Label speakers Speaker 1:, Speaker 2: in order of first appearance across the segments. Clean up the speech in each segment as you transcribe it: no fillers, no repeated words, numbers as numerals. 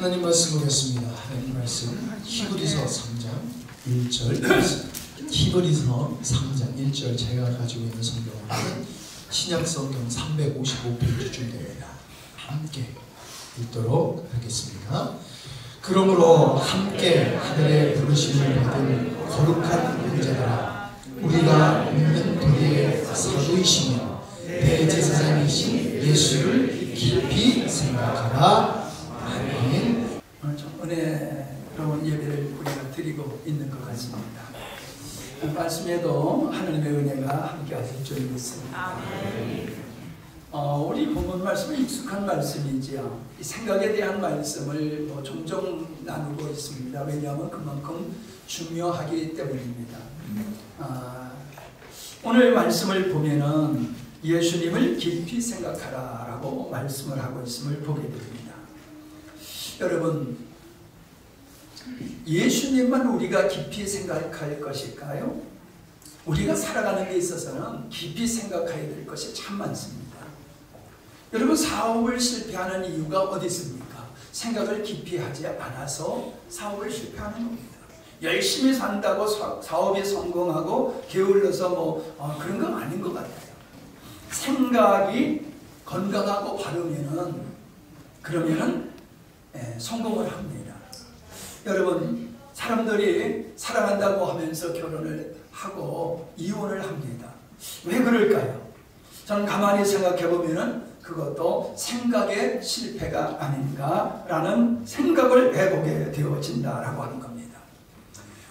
Speaker 1: 하나님 말씀 보겠습니다. 하나님 말씀 히브리서 3장 1절 히브리서 3장 1절 제가 가지고 있는 성경은 신약성경 355페이지쯤 됩니다. 함께 읽도록 하겠습니다. 그러므로 함께 하늘의 부르심을 받은 거룩한 형제들아, 우리가 믿는 도리의 사도이시며 대제사장이신 예수를 깊이 생각하라. 아멘.
Speaker 2: 오늘 좀 은혜로운 예배를 우리가 드리고 있는 것 같습니다. 말씀에도 하나님의 은혜가 함께 하실 줄 믿습니다. 우리 본문 말씀은 익숙한 말씀이지요. 이 생각에 대한 말씀을 종종 나누고 있습니다. 왜냐하면 그만큼 중요하기 때문입니다. 오늘 말씀을 보면은 예수님을 깊이 생각하라 라고 말씀을 하고 있음을 보게 됩니다. 여러분, 예수님만 우리가 깊이 생각할 것일까요? 우리가 살아가는 데 있어서는 깊이 생각해야 될 것이 참 많습니다. 여러분, 사업을 실패하는 이유가 어디 있습니까? 생각을 깊이 하지 않아서 사업을 실패하는 겁니다. 열심히 산다고 사업이 성공하고 게을러서 그런 건 아닌 것 같아요. 생각이 건강하고 바르면은 성공을 합니다. 여러분, 사람들이 사랑한다고 하면서 결혼을 하고 이혼을 합니다. 왜 그럴까요? 저는 가만히 생각해 보면은 그것도 생각의 실패가 아닌가라는 생각을 해보게 되어진다라고 하는 겁니다.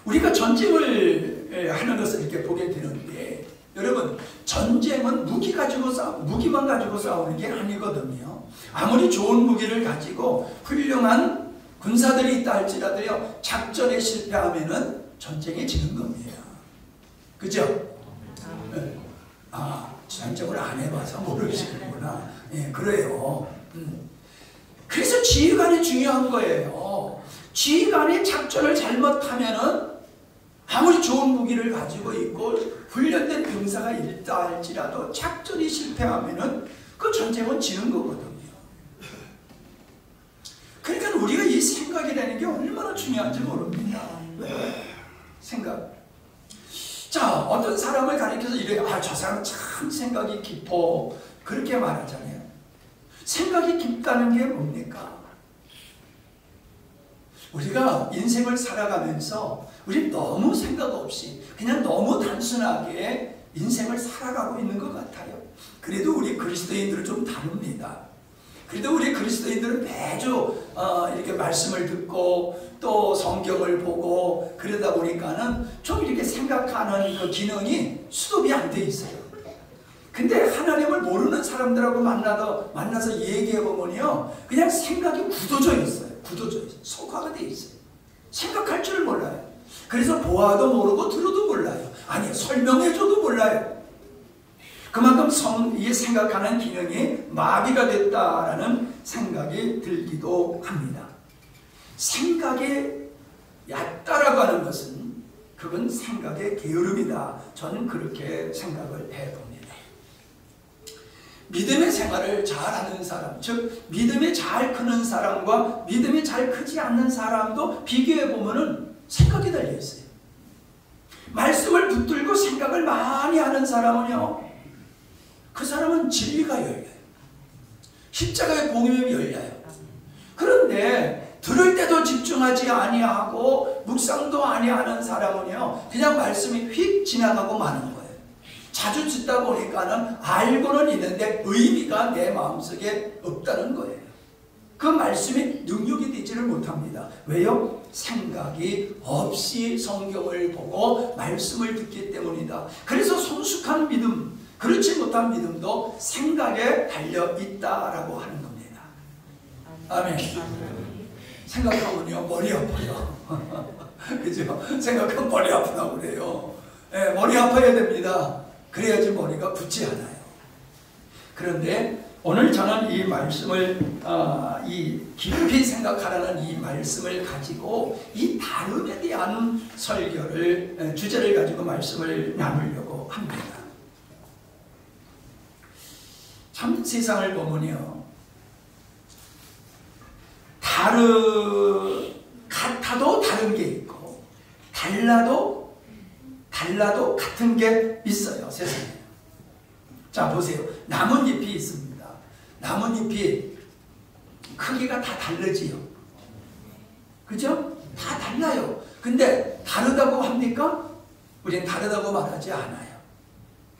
Speaker 2: 우리가 전쟁을 하는 것을 이렇게 보게 되는데, 여러분, 전쟁은 무기만 가지고 싸우는 게 아니거든요. 아무리 좋은 무기를 가지고 훌륭한 군사들이 있다 할지라도요, 작전에 실패하면은 전쟁에 지는 겁니다. 그죠? 네. 전쟁을 안 해봐서 모르시는구나. 예, 그래요. 그래서 지휘관이 중요한 거예요. 지휘관이 작전을 잘못하면은 아무리 좋은 무기를 가지고 있고 훈련된 병사가 있다 할지라도 작전이 실패하면은 그 전쟁은 지는 거거든요. 그러니까 우리가 이 생각이라는 게 얼마나 중요한지 모릅니다. 생각. 자, 어떤 사람을 가리켜서 이래요. 저 사람 참 생각이 깊어. 그렇게 말하잖아요. 생각이 깊다는 게 뭡니까? 우리가 인생을 살아가면서 우리 너무 생각 없이 그냥 너무 단순하게 인생을 살아가고 있는 것 같아요. 그래도 우리 그리스도인들은 좀 다릅니다. 그래도 우리 그리스도인들은 매주 이렇게 말씀을 듣고 또 성경을 보고 그러다 보니까는 좀 이렇게 생각하는 그 기능이 수급이 안 돼 있어요. 근데 하나님을 모르는 사람들하고 만나서 얘기해 보면요, 그냥 생각이 굳어져 있어요. 속화가 돼 있어요. 생각할 줄을 몰라요. 그래서 보아도 모르고 들어도 몰라요. 아니, 설명해줘도 몰라요. 그만큼 이 생각하는 기능이 마비가 됐다라는 생각이 들기도 합니다. 생각이 얕다라고 하는 것은 그건 생각의 게으름이다. 저는 그렇게 생각을 해봅니다. 믿음의 생활을 잘하는 사람, 즉 믿음이 잘 크는 사람과 믿음이 잘 크지 않는 사람도 비교해 보면은 생각이 달려 있어요. 말씀을 붙들고 생각을 많이 하는 사람은요, 그 사람은 진리가 열려요. 십자가의 복음이 열려요. 그런데 들을 때도 집중하지 아니하고 묵상도 아니하는 사람은요, 그냥 말씀이 휙 지나가고 마는 거예요. 자주 듣다 보니까는 알고는 있는데 의미가 내 마음속에 없다는 거예요. 그 말씀이 능력이 되지를 못합니다. 왜요? 생각이 없이 성경을 보고 말씀을 듣기 때문이다. 그래서 성숙한 믿음, 그렇지 못한 믿음도 생각에 달려있다라고 하는 겁니다. 아멘. 생각하면요, 머리 아파요. 그죠? 생각하면 머리 아프다고 그래요. 네, 머리 아파야 됩니다. 그래야지 머리가 붓지 않아요. 그런데 오늘 저는 이 말씀을 이 깊이 생각하라는 이 말씀을 가지고 이 다름에 대한 주제를 가지고 말씀을 나누려고 합니다. 참 세상을 보면요, 같아도 다른 게 있고 달라도 같은 게 있어요, 세상에. 자, 보세요. 나뭇잎이 있습니다. 나뭇잎이 크기가 다 다르지요. 그죠? 다 달라요. 근데 다르다고 합니까? 우리는 다르다고 말하지 않아요.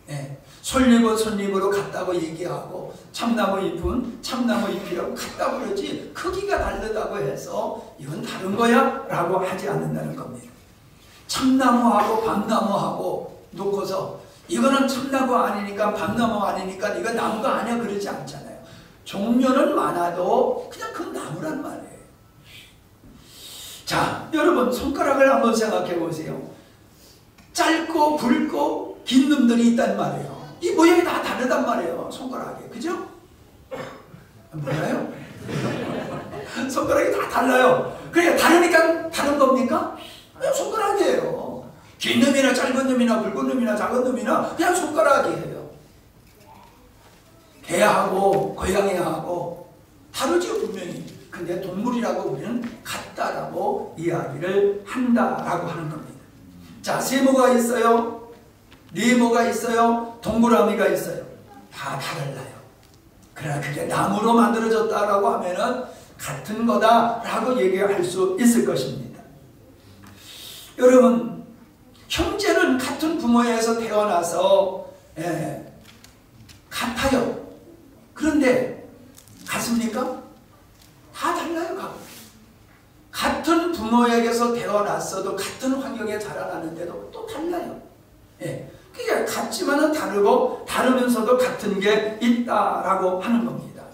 Speaker 2: 네. 솔잎은 솔잎으로 같다고 얘기하고 참나무 잎은 참나무 잎이라고 같다고 그러지 크기가 다르다고 해서 이건 다른 거야 라고 하지 않는다는 겁니다. 참나무하고 밤나무하고 놓고서 이거는 참나무 아니니까 밤나무 아니니까 이건 나무가 아니야 그러지 않잖아요. 종류는 많아도 그냥 그 나무란 말이에요. 자, 여러분 손가락을 한번 생각해 보세요. 짧고 굵고 긴 놈들이 있단 말이에요. 이 모양이 다 다르단 말이에요. 손가락이. 그죠? 몰라요? 손가락이 다 달라요. 그러니까 다르니까 다른 겁니까? 그냥 손가락이에요. 긴 놈이나 짧은 놈이나 굵은 놈이나 작은 놈이나 그냥 손가락이에요. 개하고 고양이하고 다르죠 분명히. 근데 동물이라고 우리는 같다라고 이야기를 한다라고 하는 겁니다. 자, 세모가 있어요. 네모가 있어요. 동그라미가 있어요. 다 달라요. 그러나 그게 나무로 만들어졌다라고 하면은 같은 거다라고 얘기할 수 있을 것입니다. 여러분, 형제는 같은 부모에서 태어나서 같아요. 그런데 같습니까? 다 달라요. 같은 부모에게서 태어났어도 같은 환경에 자라나는데도 또 달라요. 그게 같지만은 다르고 다르면서도 같은 게 있다라고 하는 겁니다.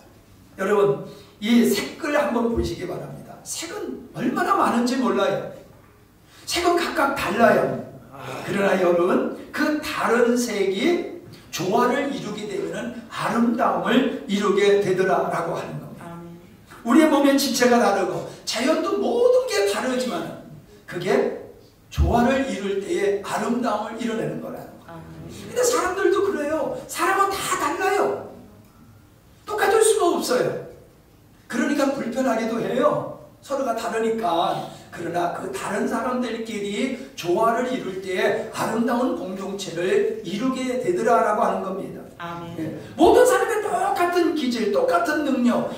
Speaker 2: 여러분, 이 색을 한번 보시기 바랍니다. 색은 얼마나 많은지 몰라요. 색은 각각 달라요. 그러나 여러분, 그 다른 색이 조화를 이루게 되면 아름다움을 이루게 되더라라고 하는 겁니다. 우리의 몸의 지체가 다르고 자연도 모든 게 다르지만 그게 조화를 이룰 때에 아름다움을 이뤄내는 거라는 거예요. 근데 사람들도 그래요. 사람은 다 달라요. 똑같을 수가 없어요. 그러니까 불편하기도 해요. 서로가 다르니까. 그러나 그 다른 사람들끼리 조화를 이룰 때에 아름다운 공동체를 이루게 되더라라고 하는 겁니다. 모든 사람의 똑같은 기질, 똑같은 능력,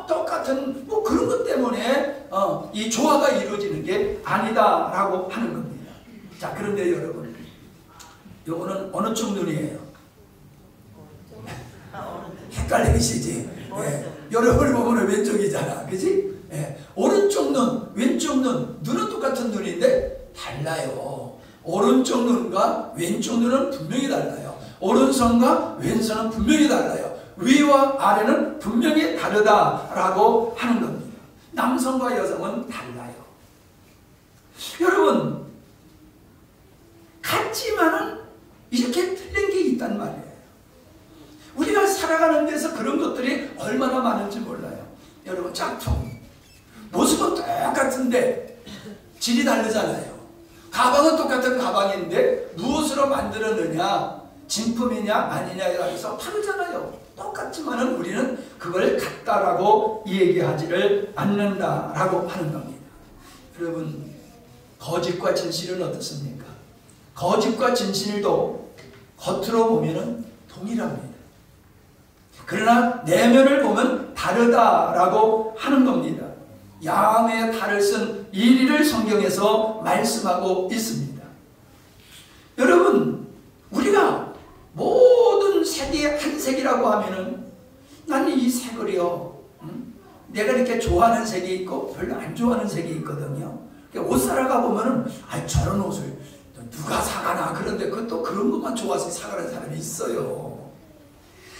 Speaker 2: 똑같은 뭐 그런 것 때문에 이 조화가 이루어지는 게 아니다라고 하는 겁니다. 자, 그런데 여러분, 요거는 어느 쪽 눈이에요? 헷갈리시지? 여러분이 보면 왼쪽이잖아, 그지? 오른쪽 눈, 왼쪽 눈, 눈은 똑같은 눈인데 달라요. 오른쪽 눈과 왼쪽 눈은 분명히 달라요. 오른손과 왼손은 분명히 달라요. 위와 아래는 분명히 다르다라고 하는 겁니다. 남성과 여성은 달라요. 여러분, 같지만은 이렇게 틀린 게 있단 말이에요. 우리가 살아가는 데서 그런 것들이 얼마나 많은지 몰라요. 여러분, 짝퉁 모습은 똑같은데 질이 다르잖아요. 가방은 똑같은 가방인데 무엇으로 만들었느냐, 진품이냐 아니냐에 따라서 다르잖아요. 똑같지만은 우리는 그걸 같다라고 얘기하지를 않는다라고 하는 겁니다. 여러분, 거짓과 진실은 어떻습니까? 거짓과 진실도 겉으로 보면은 동일합니다. 그러나 내면을 보면 다르다라고 하는 겁니다. 양의 탈을 쓴 이리를 성경에서 말씀하고 있습니다. 여러분, 우리가 모든 색이 한 색이라고 하면은 나는 이 색을요, 내가 이렇게 좋아하는 색이 있고 별로 안 좋아하는 색이 있거든요. 옷 사러 가보면은 저런 옷을 누가 사가나, 그런데 그것도 그런 것만 좋아서 사가는 사람이 있어요.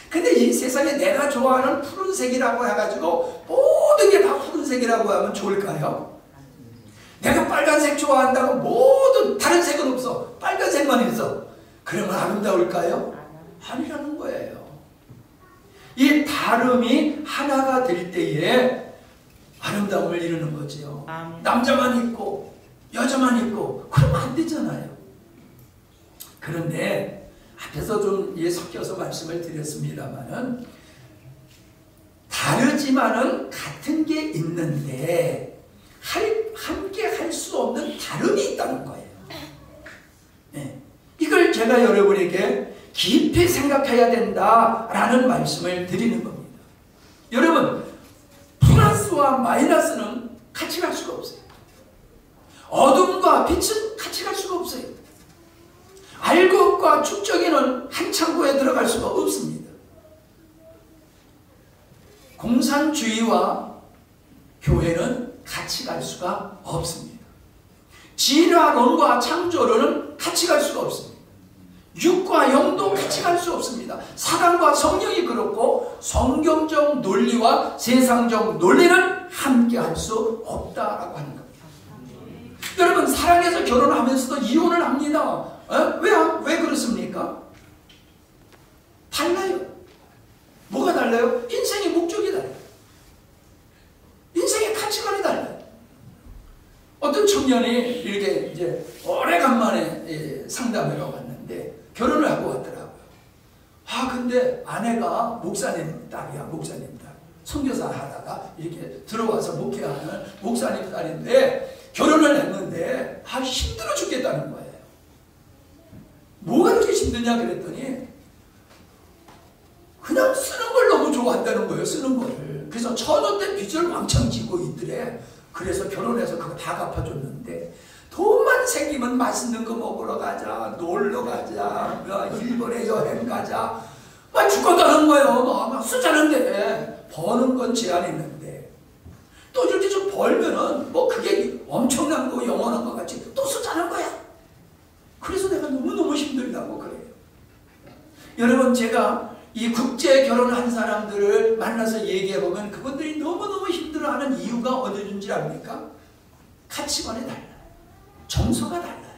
Speaker 2: 근데 이 세상에 내가 좋아하는 푸른색이라고 해가지고 모든 게 다 푸른색이라고 하면 좋을까요? 내가 빨간색 좋아한다고 모든 다른 색은 없어, 빨간색만 있어, 그러면 아름다울까요? 아니라는 거예요. 이 다름이 하나가 될 때에 아름다움을 이루는 거지요. 남자만 있고 여자만 있고 그러면 안 되잖아요. 그런데 앞에서 좀 섞여서 말씀을 드렸습니다만은 다르지만은 같은 게 있는데 함께 할 수 없는 다름이 있다는 거예요. 네. 이걸 제가 여러분에게 깊이 생각해야 된다라는 말씀을 드리는 겁니다. 여러분, 플러스와 마이너스는 같이 갈 수가 없어요. 어둠과 빛은 같이 갈 수가 없어요. 알곡과 축적이는 한 창고에 들어갈 수가 없습니다. 공산주의와 교회는 같이 갈 수가 없습니다. 진화론과 창조론은 같이 갈 수가 없습니다. 육과 영도 같이 갈 수 없습니다. 사단과 성령이 그렇고 성경적 논리와 세상적 논리는 함께 할 수 없다라고 하는 겁니다. 여러분, 사랑해서 결혼하면서도 이혼을 합니다. 왜 그렇습니까? 달라요. 뭐가 달라요? 인생의 목적이 달라요. 인생의 가치관이 달라요. 어떤 청년이 이렇게 이제 오래간만에 상담회로 왔는데 결혼을 하고 왔더라고요. 근데 아내가 목사님 딸이야, 목사님 딸. 선교사 하다가 이렇게 들어와서 목회하는 목사님 딸인데 결혼을 했는데 힘들어 죽겠다는 거예요. 뭐가 그렇게 힘드냐 그랬더니 그냥 쓰는 걸 너무 좋아한다는 거예요. 쓰는 거를. 그래서 천원대 빚을 왕창 지고 있더래. 그래서 결혼해서 그거 다 갚아줬는데 돈만 생기면 맛있는 거 먹으러 가자, 놀러 가자, 일본에 여행 가자, 막 죽어가는 거예요. 막 쓰자는데 버는 건 제한이 있는데 또 이렇게 좀 벌면은 뭐 그게 엄청난 거 영원한 것 같이 또 쓰자는 거야. 그래서 내가 너무너무 힘들다고 그래요. 여러분, 제가 이 국제 결혼한 사람들을 만나서 얘기해보면 그분들이 너무너무 힘들어하는 이유가 어디든지 압니까? 가치관이 달라요. 정서가 달라요.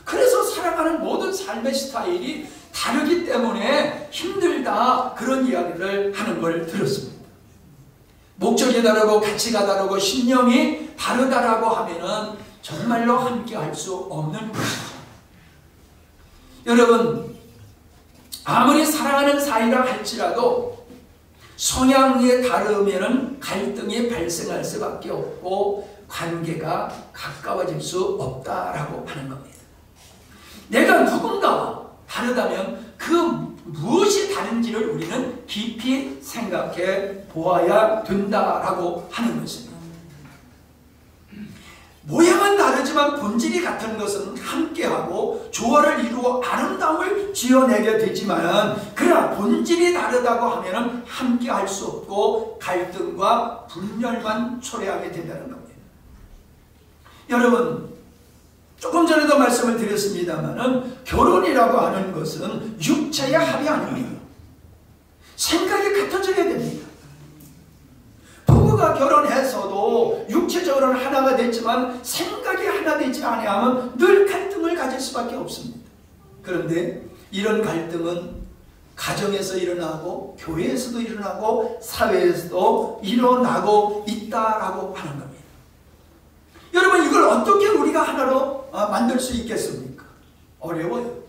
Speaker 2: 그래서 살아가는 모든 삶의 스타일이 다르기 때문에 힘들다, 그런 이야기를 하는 걸 들었습니다. 목적이 다르고 가치가 다르고 신념이 다르다라고 하면은 정말로 함께 할 수 없는 것이죠. 여러분, 아무리 사랑하는 사이라 할지라도 성향이 다르면 갈등이 발생할 수밖에 없고 관계가 가까워질 수 없다라고 하는 겁니다. 내가 누군가와 다르다면 그 무엇이 다른지를 우리는 깊이 생각해 보아야 된다라고 하는 것입니다. 모양은 다르지만 본질이 같은 것은 함께하고 조화를 이루어 아름다움을 지어내게 되지만, 그러나 본질이 다르다고 하면 함께할 수 없고 갈등과 분열만 초래하게 된다는 겁니다. 여러분, 조금 전에도 말씀을 드렸습니다만 결혼이라고 하는 것은 육체의 합이 아닙니다. 생각이 같아져야 됩니다. 부부가 결혼해서도 육체적으로는 하나가 됐지만 생각이 하나 되지 아니하면 늘 갈등을 가질 수밖에 없습니다. 그런데 이런 갈등은 가정에서 일어나고 교회에서도 일어나고 사회에서도 일어나고 있다라고 하는 겁니다. 여러분, 이걸 어떻게 우리가 하나로 만들 수 있겠습니까? 어려워요.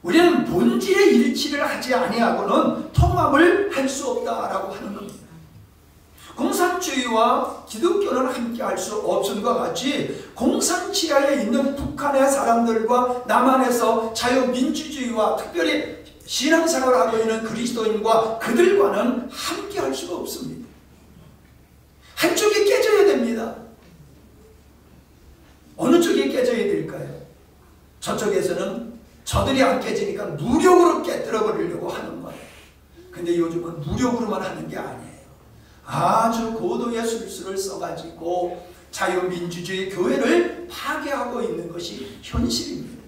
Speaker 2: 우리는 본질의 일치를 하지 아니하고는 통합을 할 수 없다라고 하는 겁니다. 공산주의와 기독교는 함께 할 수 없음과 같이 공산지하에 있는 북한의 사람들과 남한에서 자유민주주의와 특별히 신앙생활을 하고 있는 그리스도인과 그들과는 함께 할 수가 없습니다. 한쪽이 깨져야 됩니다. 어느 쪽이 깨져야 될까요? 저쪽에서는 저들이 안 깨지니까 무력으로 깨뜨려 버리려고 하는 거예요. 근데 요즘은 무력으로만 하는 게 아니에요. 아주 고도의 술수를 써가지고 자유민주주의 교회를 파괴하고 있는 것이 현실입니다.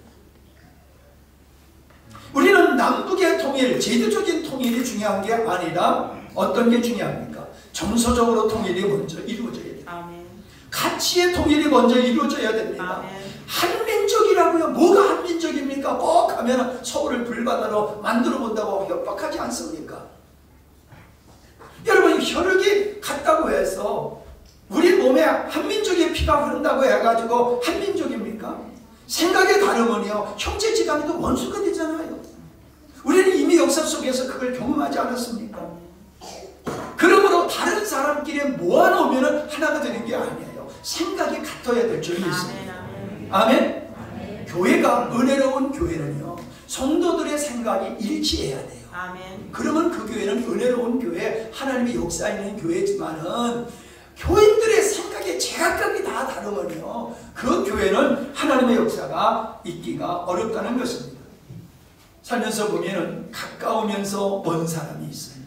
Speaker 2: 우리는 남북의 통일, 제도적인 통일이 중요한 게 아니라 어떤 게 중요합니까? 정서적으로 통일이 먼저 이루어져야 돼요.
Speaker 3: 아멘.
Speaker 2: 가치의 통일이 먼저 이루어져야 됩니다.
Speaker 3: 아멘.
Speaker 2: 한민족이라고요. 뭐가 한민족입니까? 뻑 하면 서울을 불바다로 만들어 본다고 협박하지 않습니까? 여러분, 혈육이 같다고 해서 우리 몸에 한민족의 피가 흐른다고 해가지고 한민족입니까? 생각이 다르면요 형제지간에도 원수가 되잖아요. 우리는 이미 역사 속에서 그걸 경험하지 않았습니까? 다른 사람끼리 모아놓으면 하나가 되는 게 아니에요. 생각이 같아야 될 줄 믿습니다. 아멘. 교회가 은혜로운 교회는요, 성도들의 생각이 일치해야 돼요.
Speaker 3: 아멘.
Speaker 2: 그러면 그 교회는 은혜로운 교회, 하나님의 역사 있는 교회지만은 교인들의 생각이 제각각이 다 다르면요, 그 교회는 하나님의 역사가 있기가 어렵다는 것입니다. 살면서 보면은 가까우면서 먼 사람이 있어요.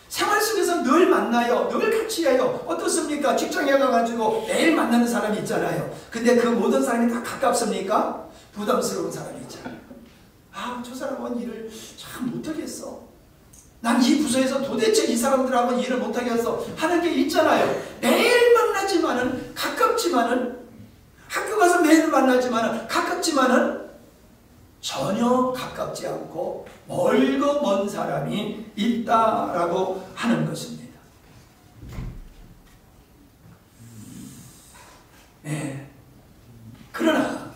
Speaker 2: 생활 속에서 늘 만나요. 늘 같이 해요. 어떻습니까? 직장에 가가지고 매일 만나는 사람이 있잖아요. 근데 그 모든 사람이 다 가깝습니까? 부담스러운 사람이 있잖아요. 아, 저 사람은 일을 참 못하겠어. 난 이 부서에서 도대체 이 사람들하고 일을 못하겠어 하는 게 있잖아요. 매일 만나지만은, 가깝지만은, 학교 가서 매일 만나지만은, 가깝지만은 전혀 가깝지 않고 멀고 먼 사람이 있다라고 하는 것입니다. 네. 그러나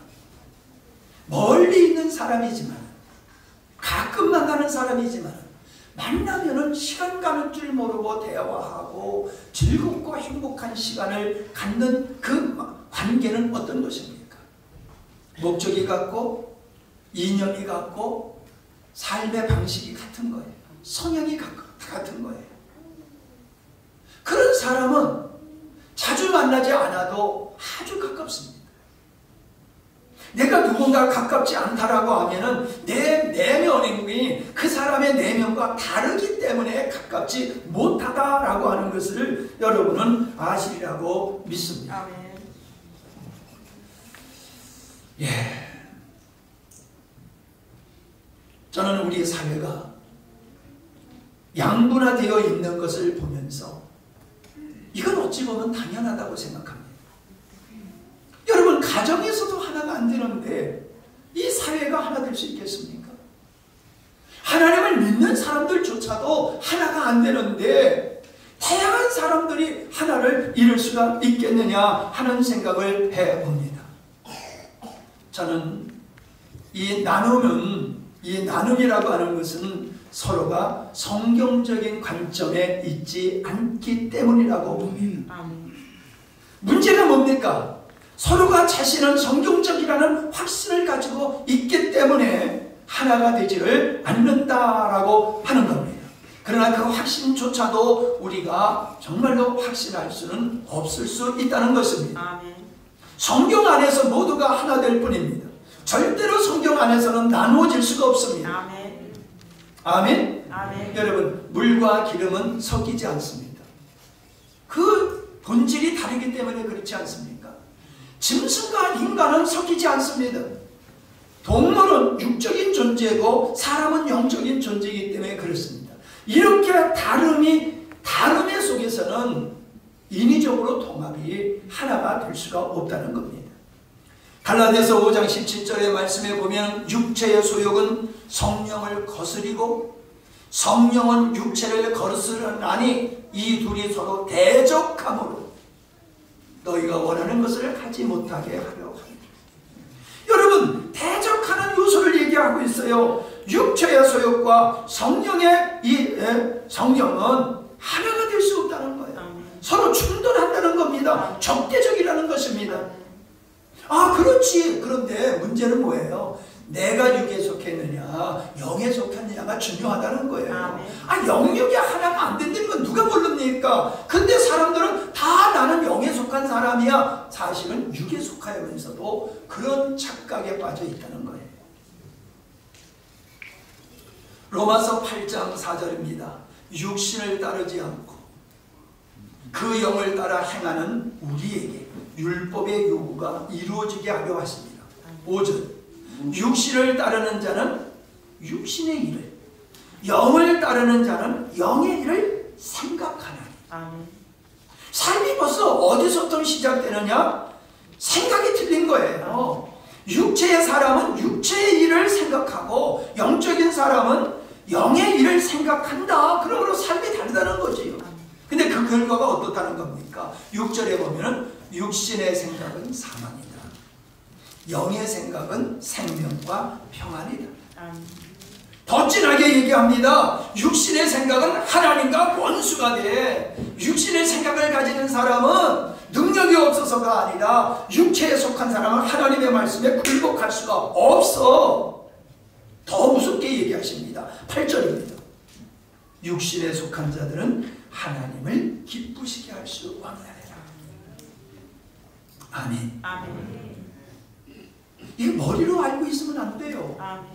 Speaker 2: 멀리 있는 사람이지만, 가끔 만나는 사람이지만, 만나면은 시간 가는 줄 모르고 대화하고 즐겁고 행복한 시간을 갖는 그 관계는 어떤 것입니까? 목적이 같고, 이념이 같고, 삶의 방식이 같은 거예요. 성향이 같은 거예요. 그런 사람은 자주 만나지 않아도 아주 가깝습니다. 내가 누군가 가깝지 않다라고 하면은 내 내면이 그 사람의 내면과 다르기 때문에 가깝지 못하다라고 하는 것을 여러분은 아시리라고 믿습니다.
Speaker 3: 아멘.
Speaker 2: 예. 저는 우리 사회가 양분화되어 있는 것을 보면서 이건 어찌 보면 당연하다고 생각합니다. 여러분, 가정에서도 하나가 안 되는데 이 사회가 하나 될 수 있겠습니까? 하나님을 믿는 사람들조차도 하나가 안 되는데 다양한 사람들이 하나를 이룰 수가 있겠느냐 하는 생각을 해봅니다. 저는 이 나눔이라고 하는 것은 서로가 성경적인 관점에 있지 않기 때문이라고 봅니다. 문제가 뭡니까? 서로가 자신은 성경적이라는 확신을 가지고 있기 때문에 하나가 되지를 않는다라고 하는 겁니다. 그러나 그 확신조차도 우리가 정말로 확신할 수는 없을 수 있다는 것입니다.
Speaker 3: 아멘.
Speaker 2: 성경 안에서 모두가 하나 될 뿐입니다. 절대로 성경 안에서는 나누어질 수가 없습니다.
Speaker 3: 아멘.
Speaker 2: 아멘?
Speaker 3: 아멘.
Speaker 2: 여러분, 물과 기름은 섞이지 않습니다. 그 본질이 다르기 때문에 그렇지 않습니까? 짐승과 인간은 섞이지 않습니다. 동물은 육적인 존재고 사람은 영적인 존재이기 때문에 그렇습니다. 이렇게 다름의 속에서는 인위적으로 통합이 하나가 될 수가 없다는 겁니다. 갈라디아서 5장 17절의 말씀에 보면 육체의 소욕은 성령을 거스리고 성령은 육체를 거스르나니 이 둘이 서로 대적함으로 너희가 원하는 것을 하지 못하게 하려고 합니다. 여러분, 대적하는 요소를 얘기하고 있어요. 육체의 소욕과 성령의 성령은 하나가 될 수 없다는 거예요. 서로 충돌한다는 겁니다. 적대적이라는 것입니다. 아, 그렇지. 그런데 문제는 뭐예요? 내가 육에 속했느냐 영에 속했느냐가 중요하다는 거예요. 아, 영육이 하나가 안 된다는 건 누가 모릅니까? 근데 사람들은 다 나는 영에 속한 사람이야. 사실은 육에 속하면서도 그런 착각에 빠져 있다는 거예요. 로마서 8장 4절입니다. 육신을 따르지 않고 그 영을 따라 행하는 우리에게 율법의 요구가 이루어지게 하려 하십니다. 5절. 육신을 따르는 자는 육신의 일을, 영을 따르는 자는 영의 일을 생각하나니. 삶이 벌써 어디서부터 시작되느냐? 생각이 틀린 거예요. 육체의 사람은 육체의 일을 생각하고 영적인 사람은 영의 일을 생각한다. 그러므로 삶이 다르다는 거지요. 근데 그 결과가 어떻다는 겁니까? 6절에 보면은 육신의 생각은 사망이다. 영의 생각은 생명과 평안이다. 더 진하게 얘기합니다. 육신의 생각은 하나님과 원수가 돼. 육신의 생각을 가지는 사람은 능력이 없어서가 아니라 육체에 속한 사람은 하나님의 말씀에 굴복할 수가 없어. 더 무섭게 얘기하십니다. 8절입니다. 육신에 속한 자들은 하나님을 기쁘시게 할 수 없느니라. 아멘.
Speaker 3: 아멘.
Speaker 2: 이거 머리로 알고 있으면 안 돼요.
Speaker 3: 아멘.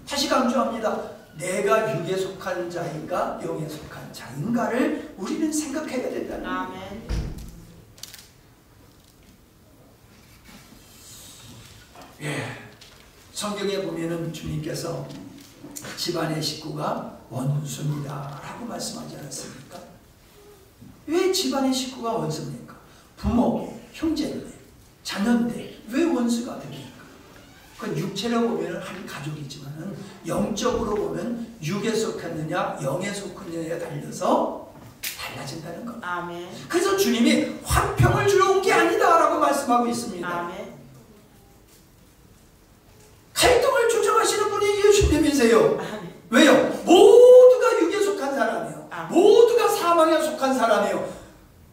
Speaker 2: 다시 강조합니다. 내가 육에 속한 자인가 영에 속한 자인가를 우리는 생각해야 된다는 거예요.
Speaker 3: 아멘.
Speaker 2: 예, 성경에 보면은 주님께서 집안의 식구가 원수입니다 라고 말씀하지 않았습니까? 왜 집안의 식구가 원수입니까? 부모, 형제인데, 자녀인데 왜 원수가 됩니까? 그건 육체로 보면 한 가족이지만 영적으로 보면 육에 속했느냐 영에 속했느냐에 달려서 달라진다는 겁니다.
Speaker 3: 아멘.
Speaker 2: 그래서 주님이 화평을 주러 온 게 아니다 라고 말씀하고 있습니다.
Speaker 3: 아멘.
Speaker 2: 갈등을 조정하시는 분이 예수님이세요.
Speaker 3: 아멘.
Speaker 2: 왜요? 모두가 육에 속한 사람이에요.
Speaker 3: 아멘.
Speaker 2: 모두가 사망에 속한 사람이에요.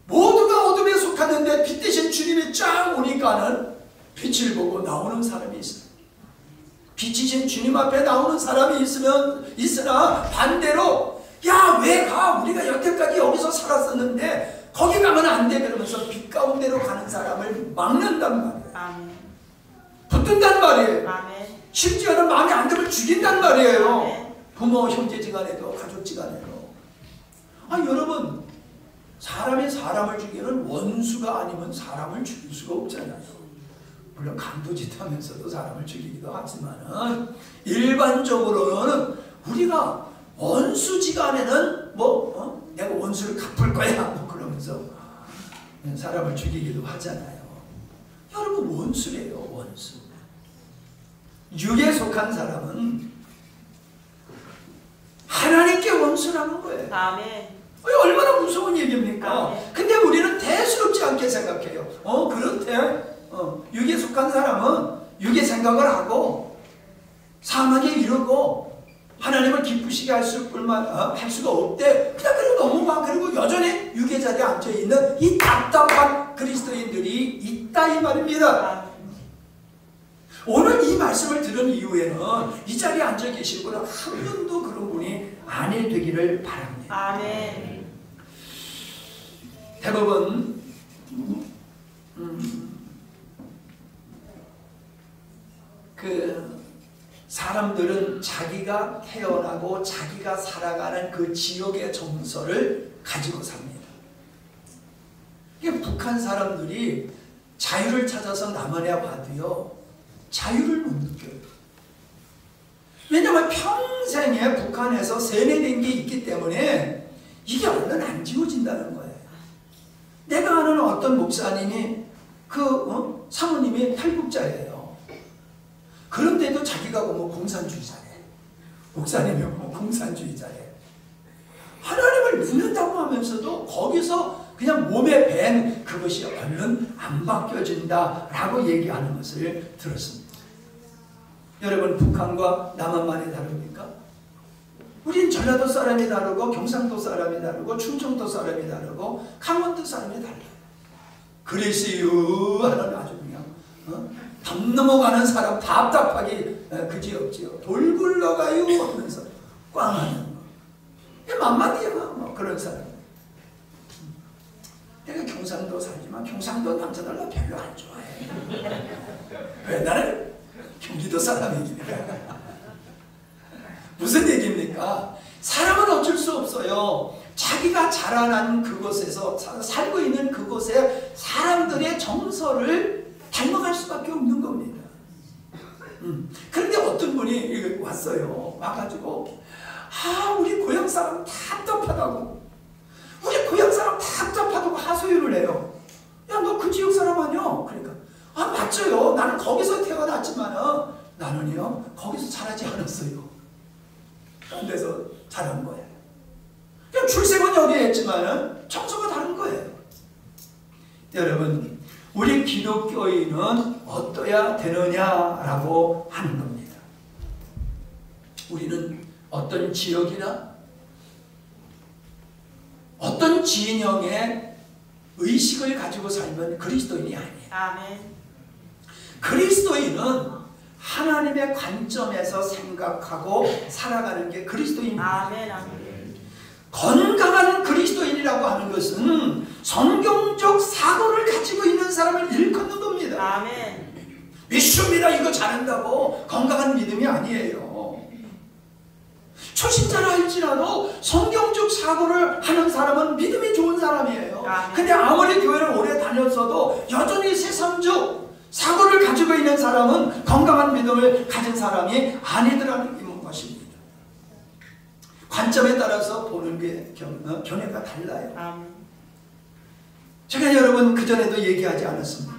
Speaker 2: 모두가 어둠에 속았는데 빛 대신 주님이 쫙 오니까는 빛을 보고 나오는 사람이 있어요. 빛이신 주님 앞에 나오는 사람이 있으나 반대로 야, 왜 가? 우리가 여태까지 여기서 살았었는데 거기 가면 안 돼. 그러면서 빛 가운데로 가는 사람을 막는단 말이에요.
Speaker 3: 아멘.
Speaker 2: 붙든단 말이에요.
Speaker 3: 아멘.
Speaker 2: 심지어는 마음에 안 들면 죽인단 말이에요.
Speaker 3: 아멘.
Speaker 2: 부모, 형제지간에도 가족지간에도. 여러분, 사람이 사람을 죽이는 원수가 아니면 사람을 죽일 수가 없잖아요. 물론 강도짓 하면서도 사람을 죽이기도 하지만 일반적으로는 우리가 원수지간에는 내가 원수를 갚을 거야 그러면서 사람을 죽이기도 하잖아요. 여러분, 원수래요. 원수. 육에 속한 사람은 하나님께 원수라는 거예요.
Speaker 3: 아멘.
Speaker 2: 얼마나 무서운 얘기입니까?
Speaker 3: 아멘.
Speaker 2: 근데 우리는 대수롭지 않게 생각해요. 그렇대. 육에 속한 사람은 육의 생각을 하고 사망에 이르고 하나님을 기쁘시게 할 수가 없대. 그냥 그러고 넘어가. 그리고 여전히 육의 자리에 앉아있는 이 답답한 그리스도인들이 있다 이 말입니다.
Speaker 3: 아멘.
Speaker 2: 오늘 이 말씀을 들은 이후에는 이 자리에 앉아 계신 분은 한 명도 그런 분이 아니 되기를 바랍니다.
Speaker 3: 아멘.
Speaker 2: 대부분 사람들은 자기가 태어나고 자기가 살아가는 그 지역의 정서를 가지고 삽니다. 이게 북한 사람들이 자유를 찾아서 남한에 와도요, 자유를 못 느껴요. 왜냐하면 평생에 북한에서 세뇌된 게 있기 때문에 이게 얼른 안 지워진다는 거예요. 내가 아는 어떤 목사님이 사모님이 탈북자예요. 그런데도 자기가 공산주의자래. 목사님이 공산주의자래. 하나님을 믿는다고 하면서도 거기서 그냥 몸에 밴 그것이 얼른 안 바뀌어진다라고 얘기하는 것을 들었습니다. 여러분, 북한과 남한만이 다릅니까? 우린 전라도 사람이 다르고 경상도 사람이 다르고 충청도 사람이 다르고 강원도 사람이 달라요. 그래서요 하는 아주 그냥 담 넘어가는 사람 답답하기 그지없지요. 돌 굴러가요 하면서 꽝 하는 거. 만만이야 그런 사람. 내가 경상도 살지만 경상도 남자들 나 별로 안 좋아해. 왜? 나는 경기도 사람이니까. 무슨 얘기입니까? 사람은 어쩔 수 없어요. 자기가 자라난 그곳에서 살고 있는 그곳에 사람들의 정서를 닮아갈 수밖에 없는 겁니다. 그런데 어떤 분이 왔어요. 와가지고 우리 고향 사람 답답하다고. 우리 고향 사람 답답하다고 하소연을 해요. 야, 너 그 지역 사람 아니야? 그러니까 맞죠요. 나는 거기서 태어났지만 나는요 거기서 자라지 않았어요. 딴 데서 자란 거예요. 그냥 출생은 여기에 했지만 정서가 다른 거예요. 여러분, 우리 기독교인은 어떠야 되느냐라고 하는 겁니다. 우리는 어떤 지역이나 어떤 진영의 의식을 가지고 살면 그리스도인이 아니에요.
Speaker 3: 아멘.
Speaker 2: 그리스도인은 하나님의 관점에서 생각하고 살아가는 게 그리스도인입니다.
Speaker 3: 아멘. 아멘.
Speaker 2: 건강한 그리스도인이라고 하는 것은 성경적 사고를 가지고 있는 사람을 일컫는 겁니다.
Speaker 3: 아멘.
Speaker 2: 믿습니다. 이거 잘한다고 건강한 믿음이 아니에요. 초신자라 할지라도 성경적 사고를 하는 사람은 믿음이 좋은 사람이에요.
Speaker 3: 아멘.
Speaker 2: 근데 아무리 교회를 오래 다녔어도 여전히 세상적 사고를 가지고 있는 사람은 건강한 믿음을 가진 사람이 아니더라는 것입니다. 관점에 따라서 보는 게 견해가 달라요.
Speaker 3: 아멘.
Speaker 2: 제가 여러분 그전에도 얘기하지 않았습니까?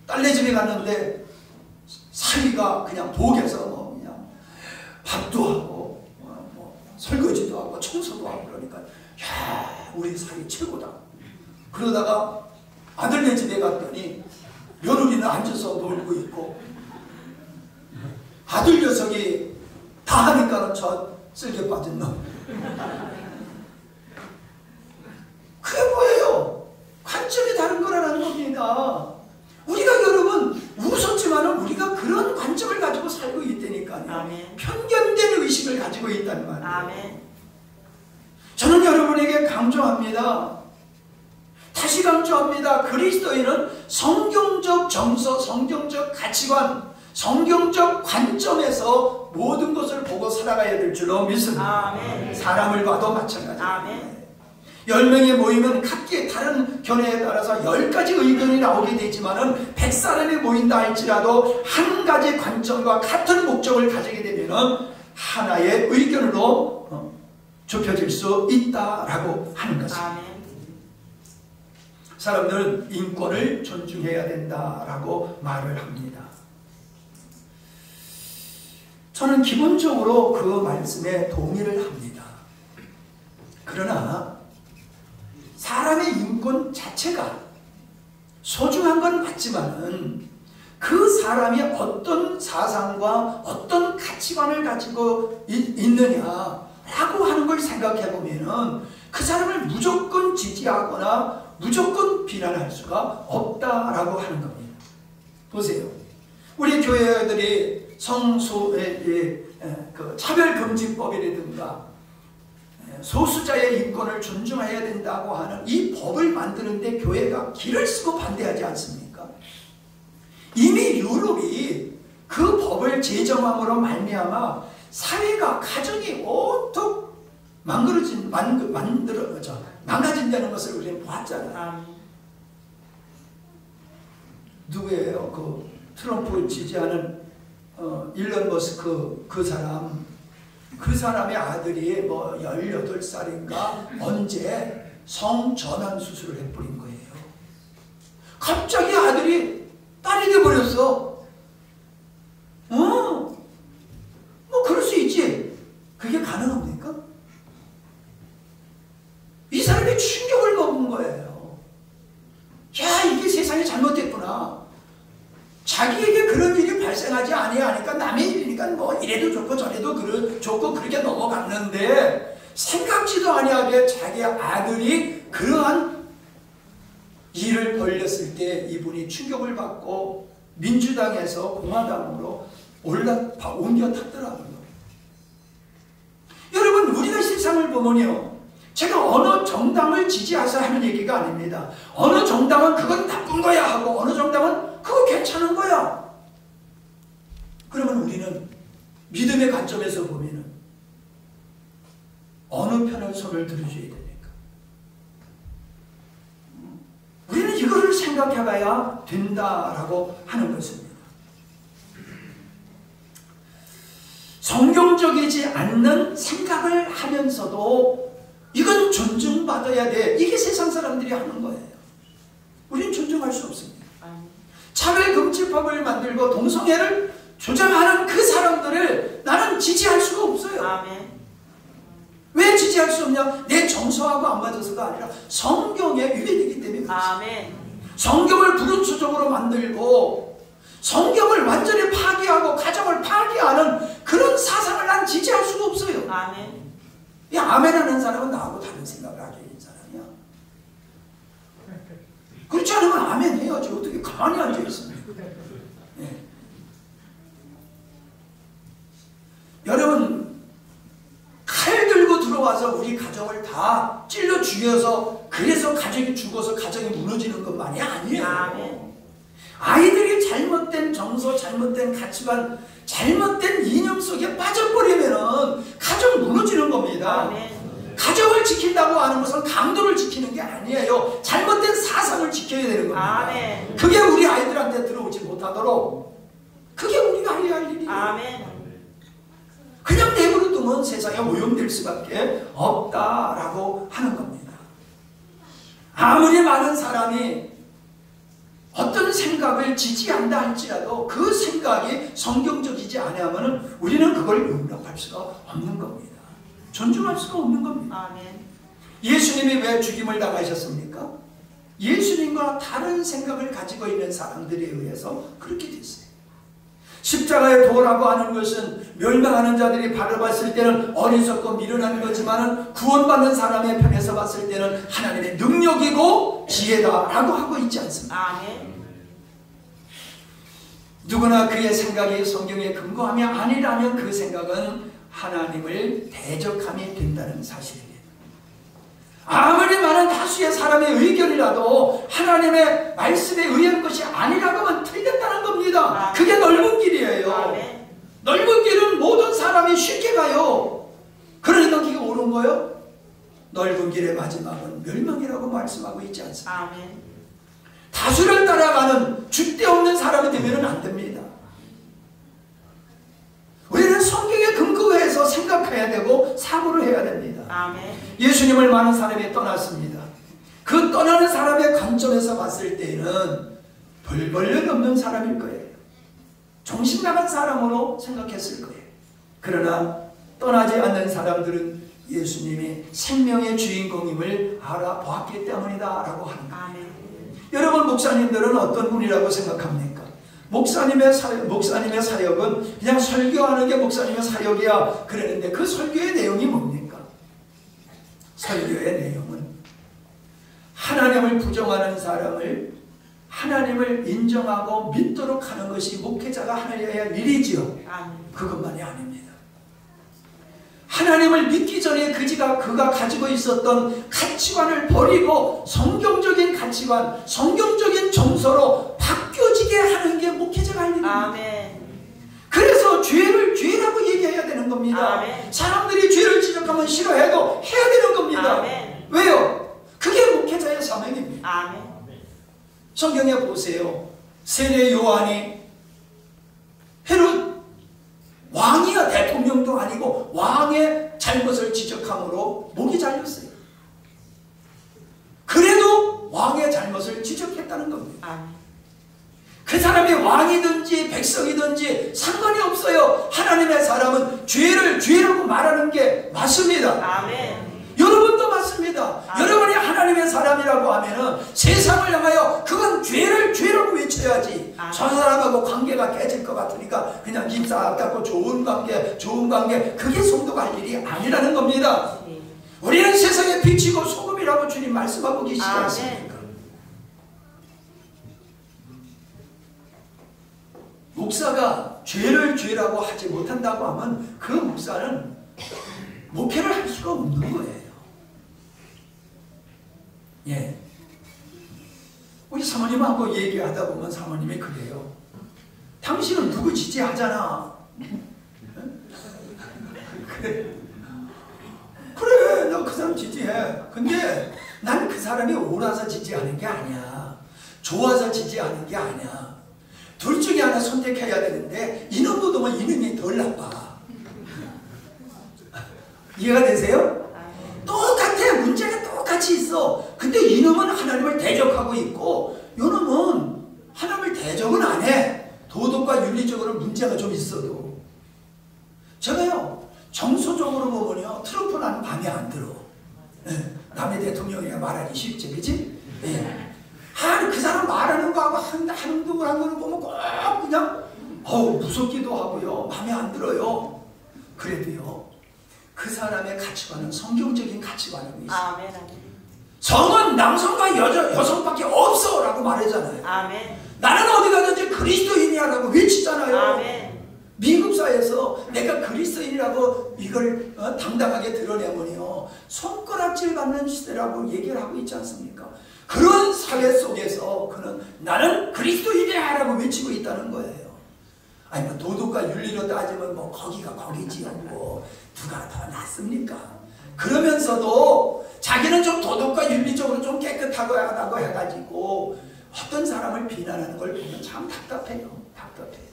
Speaker 2: 딸네 집에 갔는데 사위가 그냥 복에서 뭐 그냥 밥도 하고 뭐 설거지도 하고 청소도 하고 그러니까 야 우리 사위 최고다. 그러다가 아들네 집에 갔더니 며느리는 앉아서 놀고 있고 아들 녀석이 다 하니까는 저 쓸개 빠진 놈. 그게 뭐예요? 관점이 다른 거라는 겁니다. 우리가 여러분 웃었지만은 우리가 그런 관점을 가지고 살고 있다니까요.
Speaker 3: 아멘.
Speaker 2: 편견된 의식을 가지고 있단 말이에요.
Speaker 3: 아멘.
Speaker 2: 저는 여러분에게 강조합니다. 다시 강조합니다. 그리스도인은 성경적 정서, 성경적 가치관, 성경적 관점에서 모든 것을 보고 살아가야 될 줄로 믿습니다.
Speaker 3: 아멘.
Speaker 2: 사람을 봐도 마찬가지입니다.
Speaker 3: 아멘.
Speaker 2: 10명이 모이면 각기 다른 견해에 따라서 10가지 의견이 나오게 되지만은 100사람이 모인다 할지라도 한 가지 관점과 같은 목적을 가지게 되면은 하나의 의견으로 좁혀질 수 있다라고 하는 것입니다.
Speaker 3: 아멘.
Speaker 2: 사람들은 인권을 존중해야 된다라고 말을 합니다. 저는 기본적으로 그 말씀에 동의를 합니다. 그러나 사람의 인권 자체가 소중한 건 맞지만은 그 사람이 어떤 사상과 어떤 가치관을 가지고 있느냐라고 하는 걸 생각해 보면은 그 사람을 무조건 지지하거나 무조건 비난할 수가 없다라고 하는 겁니다. 보세요. 우리 교회들이 성소의 그 차별금지법이라든가 소수자의 인권을 존중해야 된다고 하는 이 법을 만드는데 교회가 길을 쓰고 반대하지 않습니까? 이미 유럽이 그 법을 제정함으로 말미암아 사회가 가정이 온통 망가진다는 것을 우리는 보았잖아요. 누구예요? 그 트럼프 지지하는 일론 머스크 그 사람의 아들이 뭐 18살인가 언제 성전환 수술을 해버린 거예요. 갑자기 아들이 딸이 돼버렸어. 뭐 그럴 수 있지. 그게 가능합니까? 이 사람이 충격을 먹은 거예요. 야, 이게 세상이 잘못됐구나. 자기에게 그런 일이 발생하지 아니하니까 남의 일이니까 뭐 이래도 좋고 저래도 좋고 그렇게 넘어갔는데 생각지도 아니하게 자기 아들이 그러한 일을 벌렸을 때 이분이 충격을 받고 민주당에서 공화당으로 옮겨 탔더라고요. 여러분 우리가 세상을 보면요. 제가 어느 정당을 지지해서 하는 얘기가 아닙니다. 어느 정당은 그건 나쁜 거야 하고 어느 정당은 그거 괜찮은 거야. 그러면 우리는 믿음의 관점에서 보면은 어느 편을 손을 들어줘야 됩니까? 우리는 이거를 생각해봐야 된다라고 하는 것입니다. 성경적이지 않는 생각을 하면서도 이건 존중받아야 돼. 이게 세상 사람들이 하는 거예요. 우리는 존중할 수 없습니다. 차별금지법을 만들고 동성애를 주장하는 그 사람들을 나는 지지할 수가 없어요.
Speaker 3: 아멘.
Speaker 2: 왜 지지할 수 없냐? 내 정서하고 안 맞아서가 아니라 성경에 위배되기 때문에 그렇습니다.
Speaker 3: 아멘.
Speaker 2: 성경을 불운수적으로 만들고 성경을 완전히 파괴하고 가정을 파괴하는 그런 사상을 난 지지할 수가 없어요.
Speaker 3: 아멘.
Speaker 2: 이 아멘 하는 사람은 나하고 다른 생각을 하고 있는 사람이야. 그렇지 않으면 아멘 해야지. 어떻게 가만히 앉아있습니까? 네. 여러분, 칼 들고 들어와서 우리 가정을 다 찔러 죽여서 그래서 가정이 죽어서 가정이 무너지는 것만이 아니에요.
Speaker 3: 아멘.
Speaker 2: 아이들이 잘못된 정서, 잘못된 가치관, 잘못된 이념 속에 빠져버리면은 가정 무너지는 겁니다.
Speaker 3: 아멘.
Speaker 2: 가정을 지킨다고 하는 것은 강도를 지키는 게 아니에요. 잘못된 사상을 지켜야 되는 겁니다.
Speaker 3: 아멘.
Speaker 2: 그게 우리 아이들한테 들어오지 못하도록 그게 우리가 해야 할 일이에요.
Speaker 3: 아멘.
Speaker 2: 그냥 내버려 두면 세상에 오염될 수밖에 없다라고 하는 겁니다. 아무리 많은 사람이 어떤 생각을 지지한다 할지라도 그 생각이 성경적이지 않으면 우리는 그걸 용납할 수가 없는 겁니다. 존중할 수가 없는 겁니다.
Speaker 3: 아멘.
Speaker 2: 예수님이 왜 죽임을 당하셨습니까? 예수님과 다른 생각을 가지고 있는 사람들에 의해서 그렇게 됐어요. 십자가의 도라고 하는 것은 멸망하는 자들이 바라봤을 때는 어리석고 미련한 거지만 구원받는 사람의 편에서 봤을 때는 하나님의 능력이고 지혜다라고 하고 있지 않습니까?
Speaker 3: 아멘.
Speaker 2: 누구나 그의 생각이 성경에 근거함이 아니라면 그 생각은 하나님을 대적함이 된다는 사실입니다. 아무리 많은 다수의 사람의 의견이라도 하나님의 말씀에 의한 것이 아니라고 하면 틀렸다는 겁니다. 그게 넓은 길이에요.
Speaker 3: 아멘.
Speaker 2: 넓은 길은 모든 사람이 쉽게 가요. 그러니까 그게 옳은 거예요? 넓은 길의 마지막은 멸망이라고 말씀하고 있지 않습니까?
Speaker 3: 아멘.
Speaker 2: 다수를 따라가는 줏대 없는 사람이 되면 안 됩니다. 우리는 성경에 근거해서 생각해야 되고 사고를 해야 됩니다.
Speaker 3: 아멘.
Speaker 2: 예수님을 많은 사람이 떠났습니다. 그 떠나는 사람의 관점에서 봤을 때는 벌벌레 없는 사람일 거예요. 정신 나간 사람으로 생각했을 거예요. 그러나 떠나지 않는 사람들은 예수님이 생명의 주인공임을 알아보았기 때문이다 라고 하는 거예요.
Speaker 3: 아멘.
Speaker 2: 여러분, 목사님들은 어떤 분이라고 생각합니까? 목사님의 사역은 그냥 설교하는 게 목사님의 사역이야 그러는데 그 설교의 내용이 뭡니까? 설교의 내용은 하나님을 부정하는 사람을 하나님을 인정하고 믿도록 하는 것이 목회자가 하여야 할 일이지요.
Speaker 3: 아멘.
Speaker 2: 그것만이 아닙니다. 하나님을 믿기 전에 그가 가지고 있었던 가치관을 버리고 성경적인 가치관, 성경적인 정서로 바뀌어지게 하는 게 목회자가 할 일입니다.
Speaker 3: 아멘.
Speaker 2: 그래서 죄를 죄라고 얘기해야 되는 겁니다.
Speaker 3: 아멘.
Speaker 2: 사람들이 죄를 지적하면 싫어해도 해야 되는 겁니다.
Speaker 3: 아멘.
Speaker 2: 왜요? 그게 목회자의 사명입니다.
Speaker 3: 아멘.
Speaker 2: 성경에 보세요. 세례 요한이 헤롯 왕이야, 대통령도 아니고 왕의 잘못을 지적함으로 목이 잘렸어요. 그래도 왕의 잘못을 지적했다는 겁니다.
Speaker 3: 아멘.
Speaker 2: 그 사람이 왕이든지 백성이든지 상관이 없어요. 하나님의 사람은 죄를 죄라고 말하는 게 맞습니다.
Speaker 3: 아멘.
Speaker 2: 여러분도 맞습니다.
Speaker 3: 아멘.
Speaker 2: 여러분이 하나님의 사람이라고 하면은 세상을 향하여 그건 죄를 죄라고 외쳐야지.
Speaker 3: 아멘.
Speaker 2: 저 사람하고 관계가 깨질 것 같으니까 그냥 입사 닦고 좋은 관계 그게 성도가 할 일이 아니라는 겁니다. 우리는 세상의 빛이고 소금이라고 주님 말씀하고 계시지
Speaker 3: 아멘.
Speaker 2: 않습니까? 목사가 죄를 죄라고 하지 못한다고 하면 그 목사는 목회를 할 수가 없는 거예요. 예. 우리 사모님하고 얘기하다 보면 사모님이 그래요. 당신은 누구 지지하잖아. 그래, 나 그 사람 지지해. 근데 난 그 사람이 옳아서 지지하는 게 아니야. 좋아서 지지하는 게 아니야. 둘 중에 하나 선택해야 되는데 이놈 보면 이놈이 덜 나빠. 이해가 되세요? 똑같아. 문제가 똑같이 있어. 근데 이놈은 하나님을 대적하고 있고 이놈은 하나님을 대적은 안 해. 도덕과 윤리적으로 문제가 좀 있어도. 제가요 정서적으로 보면요 트럼프 나는 마음에 안 들어. 네. 남의 대통령이라 말하기 쉽지, 그치? 네. 그 사람 말하는 거하고 하는 거를 보면 꼭 그냥 무섭기도 하고요. 마음에 안 들어요. 그래도요. 그 사람의 가치관은 성경적인 가치관이 있어요.
Speaker 3: 아멘.
Speaker 2: 성은 남성과 여성밖에 없어 라고 말하잖아요.
Speaker 3: 아멘.
Speaker 2: 나는 어디 가든지 그리스도인이야 라고 외치잖아요.
Speaker 3: 아멘.
Speaker 2: 미국 사회에서 내가 그리스도인이라고 이걸 당당하게 드러내면요 손가락질 받는 시대라고 얘기를 하고 있지 않습니까? 그런 사회 속에서 그는 나는 그리스도인이야 라고 외치고 있다는 거예요. 아니 뭐 도덕과 윤리로 따지면 뭐 거기가 거기지요. 뭐 누가 더 낫습니까? 그러면서도 자기는 좀 도덕과 윤리적으로 좀 깨끗하고 하다고 해가지고 어떤 사람을 비난하는 걸 보면 참 답답해요. 답답해요.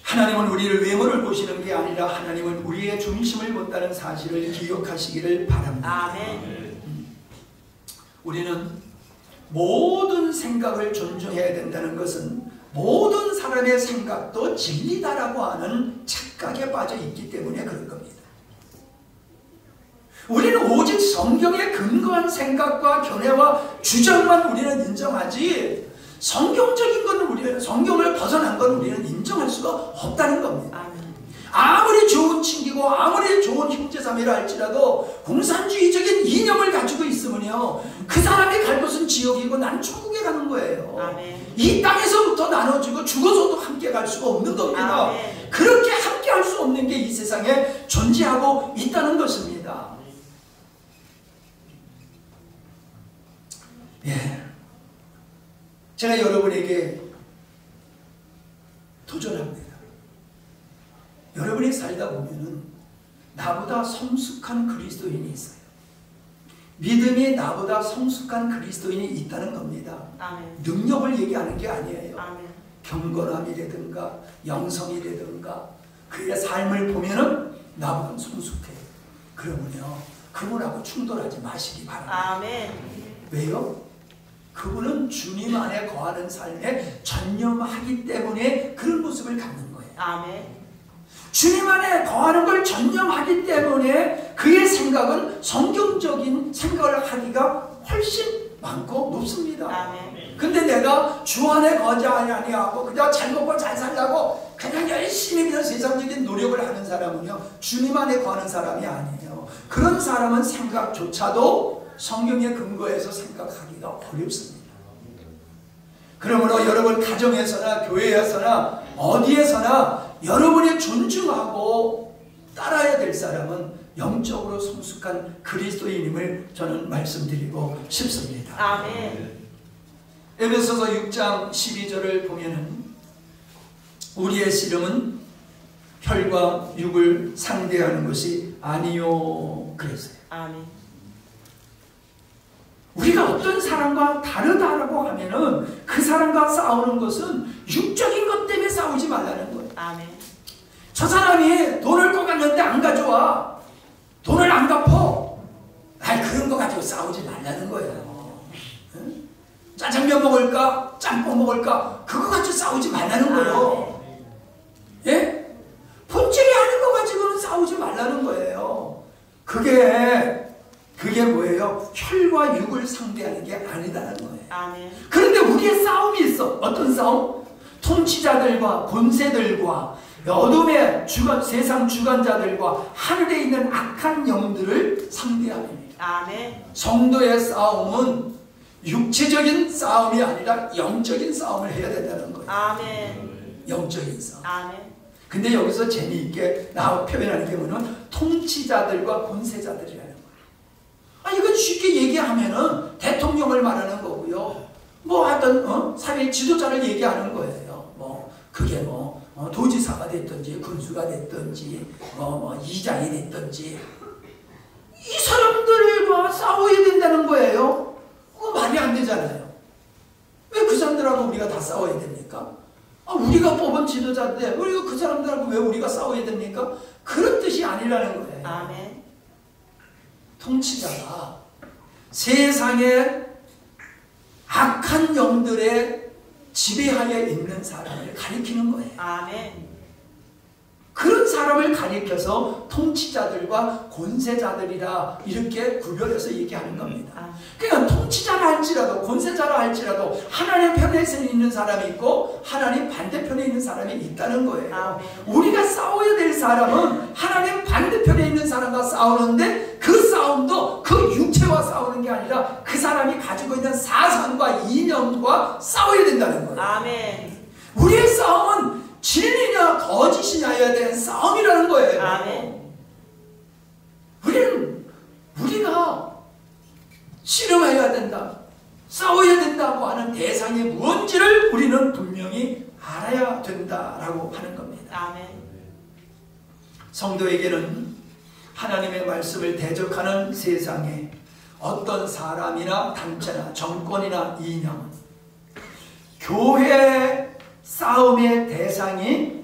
Speaker 2: 하나님은 우리를 외모를 보시는 게 아니라 하나님은 우리의 중심을 본다는 사실을 기억하시기를 바랍니다.
Speaker 3: 아멘.
Speaker 2: 우리는 모든 생각을 존중해야 된다는 것은 모든 사람의 생각도 진리다라고 하는 착각에 빠져 있기 때문에 그런 겁니다. 우리는 오직 성경에 근거한 생각과 견해와 주장만 우리는 인정하지 성경적인 건 우리는 성경을 벗어난 건 우리는 인정할 수가 없다는 겁니다. 아무리 좋은 친구고 아무리 좋은 형제자매라 할지라도 공산주의적인 이념을 가지고 있으면요 그 사람이 갈 곳은 지옥이고 난 천국에 가는 거예요.
Speaker 3: 아멘.
Speaker 2: 이 땅에서부터 나눠지고 죽어서도 함께 갈 수가 없는 겁니다.
Speaker 3: 아멘.
Speaker 2: 그렇게 함께 할 수 없는 게 이 세상에 존재하고 있다는 것입니다. 예, 제가 여러분에게 도전합니다. 여러분이 살다 보면은 나보다 성숙한 그리스도인이 있어요. 믿음이 나보다 성숙한 그리스도인이 있다는 겁니다.
Speaker 3: 아멘.
Speaker 2: 능력을 얘기하는 게 아니에요.
Speaker 3: 아멘.
Speaker 2: 경건함이라든가 영성이라든가 그의 삶을 보면은 나보다 성숙해요. 그러면요 그분하고 충돌하지 마시기 바랍니다.
Speaker 3: 아멘.
Speaker 2: 왜요? 그분은 주님 안에 거하는 삶에 전념하기 때문에 그런 모습을 갖는 거예요.
Speaker 3: 아멘.
Speaker 2: 주님 안에 거하는 걸 전념하기 때문에 그의 생각은 성경적인 생각을 하기가 훨씬 많고 높습니다.
Speaker 3: 아멘.
Speaker 2: 근데 내가 주 안에 거하지 아니하고 그냥 잘 먹고 잘 살려고 그냥 열심히 그냥 세상적인 노력을 하는 사람은요 주님 안에 거하는 사람이 아니에요. 그런 사람은 생각조차도 성경에 근거해서 생각하기가 어렵습니다. 그러므로 여러분 가정에서나 교회에서나 어디에서나 여러분이 존중하고 따라야 될 사람은 영적으로 성숙한 그리스도인임을 저는 말씀드리고 싶습니다.
Speaker 3: 아멘.
Speaker 2: 에베소서 6장 12절을 보면은 우리의 씨름은 혈과 육을 상대하는 것이 아니요 그랬어요.
Speaker 3: 아멘.
Speaker 2: 우리가 어떤 사람과 다르다라고 하면은 그 사람과 싸우는 것은 육적인 것 때문에 싸우지 말라는 거예요.
Speaker 3: 아멘.
Speaker 2: 저 사람이 돈을 꿔갔는데 안 가져와. 돈을 안 갚어. 아니 그런 거 가지고 싸우지 말라는 거예요. 응? 짜장면 먹을까? 짬뽕 먹을까? 그거 가지고 싸우지 말라는 거예요. 예? 본질이 아닌 거 가지고는 싸우지 말라는 거예요. 그게 뭐예요? 혈과 육을 상대하는 게 아니다라는 거예요.
Speaker 3: 아멘.
Speaker 2: 그런데 우리의 싸움이 있어. 어떤 싸움? 통치자들과 권세들과 어둠의 세상 주관자들과 하늘에 있는 악한 영들을 상대합니다.
Speaker 3: 아멘.
Speaker 2: 성도의 싸움은 육체적인 싸움이 아니라 영적인 싸움을 해야 된다는 거예요.
Speaker 3: 아멘.
Speaker 2: 영적인 싸움.
Speaker 3: 아멘.
Speaker 2: 근데 여기서 재미있게 표현하는 게 뭐냐면 통치자들과 권세자들이라는 거예요. 이건 쉽게 얘기하면은 대통령을 말하는 거고요. 뭐 하여튼 사회 지도자를 얘기하는 거예요. 뭐 그게 도지사가 됐든지 군수가 됐든지 이장이 됐든지 이 사람들과 싸워야 된다는 거예요. 그거 말이 안 되잖아요. 왜 그 사람들하고 우리가 다 싸워야 됩니까? 우리가 뽑은 지도자인데 우리가 그 사람들하고 왜 우리가 싸워야 됩니까? 그런 뜻이 아니라는 거예요.
Speaker 3: 아멘.
Speaker 2: 통치자가 세상의 악한 영들의 지배하에 있는 사람을 가리키는 거예요.
Speaker 3: 아멘.
Speaker 2: 그런 사람을 가리켜서 통치자들과 권세자들이라 이렇게 구별해서 얘기하는 겁니다. 그러니까 통치자라 할지라도 권세자라 할지라도 하나님 편에 있는 사람이 있고 하나님 반대편에 있는 사람이 있다는 거예요. 우리가 싸워야 될 사람은 하나님 반대편에 있는 사람과 싸우는데 그 싸움도 그 육체와 싸우는 게 아니라 그 사람이 가지고 있는 사상과 이념과 싸워야 된다는 거예요.
Speaker 3: 아멘.
Speaker 2: 우리의 싸움은 진리냐 거짓이냐에 대한 싸움이라는 거예요.
Speaker 3: 아멘.
Speaker 2: 우리가 씨름해야 된다, 싸워야 된다고 하는 대상이 무엇인지를 우리는 분명히 알아야 된다라고 하는 겁니다.
Speaker 3: 아멘.
Speaker 2: 성도에게는 하나님의 말씀을 대적하는 세상에 어떤 사람이나 단체나 정권이나 이념은 교회의 싸움의 대상이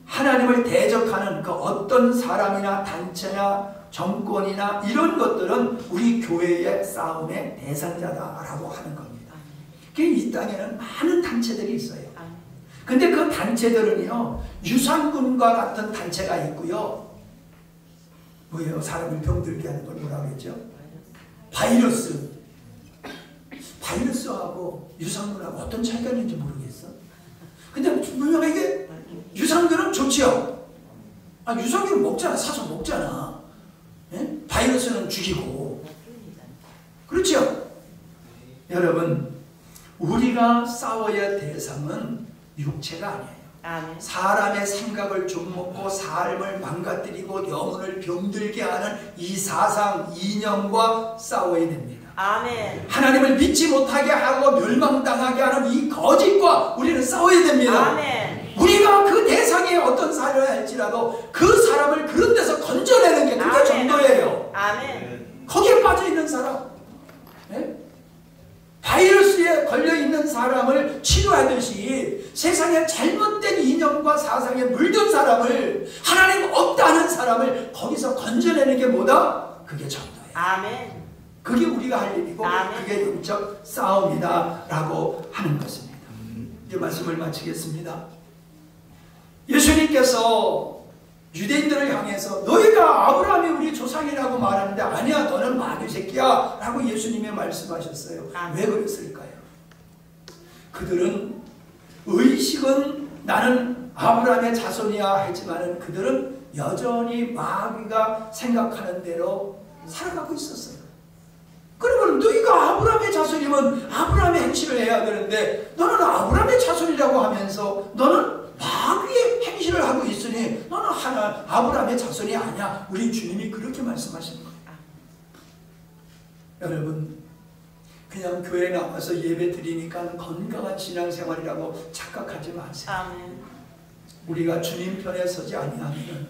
Speaker 2: 하나님을 대적하는 그 어떤 사람이나 단체나 정권이나 이런 것들은 우리 교회의 싸움의 대상자다라고 하는 겁니다. 이 땅에는 많은 단체들이 있어요. 근데 그 단체들은요, 유산군과 같은 단체가 있고요. 뭐예요? 사람을 병들게 하는 걸 뭐라고 했죠? 바이러스. 바이러스하고 유산균하고 어떤 차이가 있는지 모르겠어. 근데 분명하게 유산균은 좋지요. 유산균은 먹잖아. 사서 먹잖아. 예? 바이러스는 죽이고. 그렇죠? 여러분, 우리가 싸워야 할 대상은 육체가 아니에요.
Speaker 3: 아멘.
Speaker 2: 사람의 생각을 좀먹고 삶을 망가뜨리고 영혼을 병들게 하는 이 사상, 이념과 싸워야 됩니다.
Speaker 3: 아멘.
Speaker 2: 하나님을 믿지 못하게 하고 멸망당하게 하는 이 거짓과 우리는 싸워야 됩니다.
Speaker 3: 아멘.
Speaker 2: 우리가 그 대상에 어떤 사람을 할지라도 그 사람을 그런 데서 건져내는 게 그게 전도예요.
Speaker 3: 아멘.
Speaker 2: 거기에 빠져있는 사람, 네? 바이러스에 걸려있는 사람을 치료하듯이 세상에 잘못된 이념과 사상에 물든 사람을, 하나님 없다는 사람을 거기서 건져내는 게 뭐다? 그게 전도예요.
Speaker 3: 아멘.
Speaker 2: 그게 우리가 할 일이고
Speaker 3: 아멘.
Speaker 2: 그게 영적 싸움이다 라고 하는 것입니다. 이 말씀을 마치겠습니다. 예수님께서 유대인들을 향해서 너희가 아브라함이 우리 조상이라고 말하는데 아니야, 너는 마귀 새끼야 라고 예수님이 말씀하셨어요.
Speaker 3: 아멘.
Speaker 2: 왜 그랬을까요? 그들은 의식은 나는 아브라함의 자손이야 했지만 그들은 여전히 마귀가 생각하는 대로 살아가고 있었어요. 그러면 너희가 아브라함의 자손이면 아브라함의 행실을 해야 되는데 너는 아브라함의 자손이라고 하면서 너는 마귀의 행실을 하고 있으니 너는 아브라함의 자손이 아니야. 우리 주님이 그렇게 말씀하시는 거예요. 여러분, 그냥 교회에 나와서 예배 드리니까 건강한 신앙생활이라고 착각하지 마세요.
Speaker 3: 아멘.
Speaker 2: 우리가 주님 편에 서지 아니하면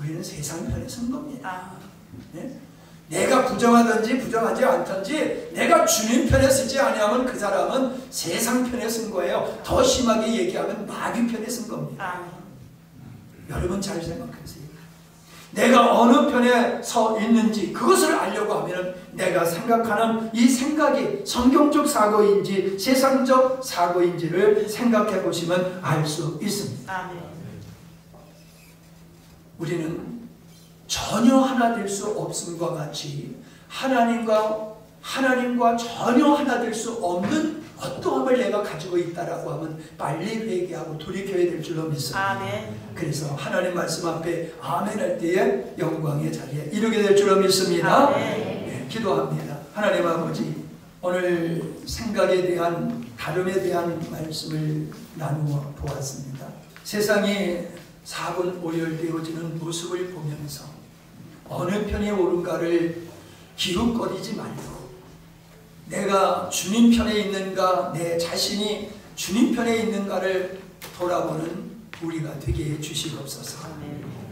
Speaker 2: 우리는 세상 편에 선 겁니다. 네? 내가 부정하든지 부정하지 않든지 내가 주님 편에 서지 아니하면 그 사람은 세상 편에 쓴 거예요. 더 심하게 얘기하면 마귀 편에 쓴 겁니다.
Speaker 3: 아멘.
Speaker 2: 여러분 잘 생각하세요. 내가 어느 편에 서 있는지 그것을 알려고 하면 내가 생각하는 이 생각이 성경적 사고인지 세상적 사고인지를 생각해 보시면 알 수 있습니다.
Speaker 3: 아멘.
Speaker 2: 우리는 전혀 하나 될 수 없음과 같이 하나님과 전혀 하나 될 수 없는 어떠함을 내가 가지고 있다라고 하면 빨리 회개하고 돌이켜야 될 줄로 믿습니다.
Speaker 3: 아멘.
Speaker 2: 그래서 하나님 말씀 앞에 아멘 할 때에 영광의 자리에 이르게 될 줄로 믿습니다.
Speaker 3: 아멘.
Speaker 2: 네, 기도합니다. 하나님 아버지, 오늘 생각에 대한 다름에 대한 말씀을 나누어 보았습니다. 세상이 사분오열되어지는 모습을 보면서 어느 편이 옳은가를 기웃거리지 말고 내가 주님 편에 있는가, 내 자신이 주님 편에 있는가를 돌아보는 우리가 되게 해주시옵소서.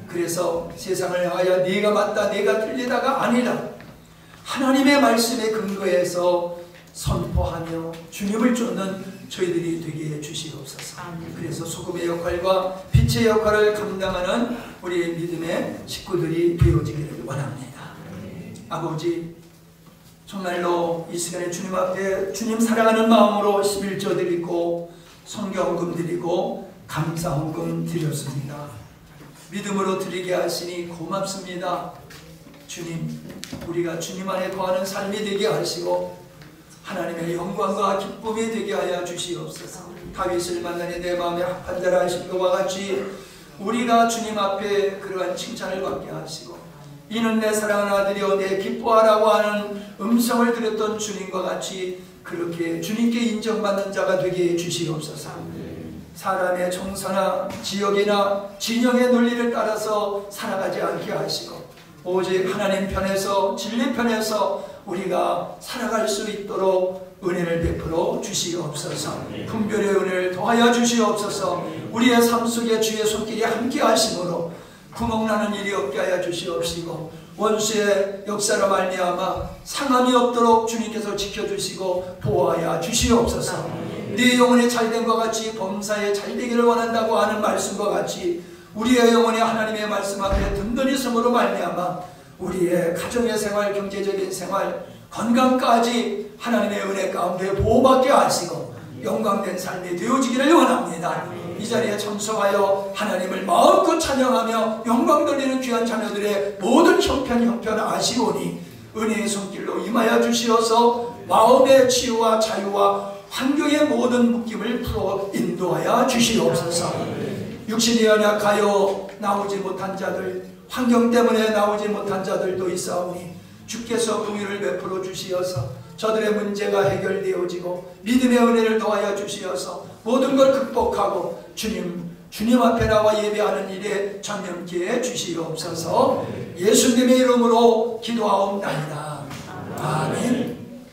Speaker 2: 그래서 세상을 향하여 네가 맞다, 네가 틀리다가 아니라 하나님의 말씀에 근거해서 선포하며 주님을 쫓는 저희들이 되게 해주시옵소서. 그래서 소금의 역할과 빛의 역할을 감당하는 우리의 믿음의 식구들이 되어지기를 원합니다. 아버지, 정말로 이 시간에 주님 앞에 주님 사랑하는 마음으로 11조 드리고 성경금 드리고 감사 헌금 드렸습니다. 믿음으로 드리게 하시니 고맙습니다. 주님, 우리가 주님 안에 거하는 삶이 되게 하시고 하나님의 영광과 기쁨이 되게 하여 주시옵소서. 다윗을 만나니 내 마음에 합한 자라 하신 것과 같이 우리가 주님 앞에 그러한 칭찬을 받게 하시고 이는 내 사랑하는 아들이여 내 기뻐하라고 하는 음성을 들었던 주님과 같이 그렇게 주님께 인정받는 자가 되게 해주시옵소서. 사람의 정서나 지역이나 진영의 논리를 따라서 살아가지 않게 하시고 오직 하나님 편에서 진리 편에서 우리가 살아갈 수 있도록 은혜를 베풀어 주시옵소서. 분별의 은혜를 더하여 주시옵소서. 우리의 삶 속에 주의 손길이 함께 하심으로 구멍나는 일이 없게 하여 주시옵시고 원수의 역사로 말미암아 상함이 없도록 주님께서 지켜주시고 보호하여 주시옵소서. 네 영혼이 잘된 것 같이 범사에 잘되기를 원한다고 하는 말씀과 같이 우리의 영혼이 하나님의 말씀 앞에 든든히 섬으로 말미암아 우리의 가정의 생활, 경제적인 생활, 건강까지 하나님의 은혜 가운데 보호받게 하시고 영광된 삶이 되어지기를 원합니다. 이 자리에 참석하여 하나님을 마음껏 찬양하며 영광 돌리는 귀한 자녀들의 모든 형편 아시오니 은혜의 손길로 임하여 주시어서 마음의 치유와 자유와 환경의 모든 묶임을 풀어 인도하여 주시옵소서. 육신이 연약하여 나오지 못한 자들, 환경 때문에 나오지 못한 자들도 있사오니 주께서 긍휼을 베풀어 주시어서 저들의 문제가 해결되어지고 믿음의 은혜를 더하여 주시어서 모든 걸 극복하고 주님 앞에 나와 예배하는 일에 전념케 해 주시옵소서. 예수님의 이름으로 기도하옵나이다. 아멘.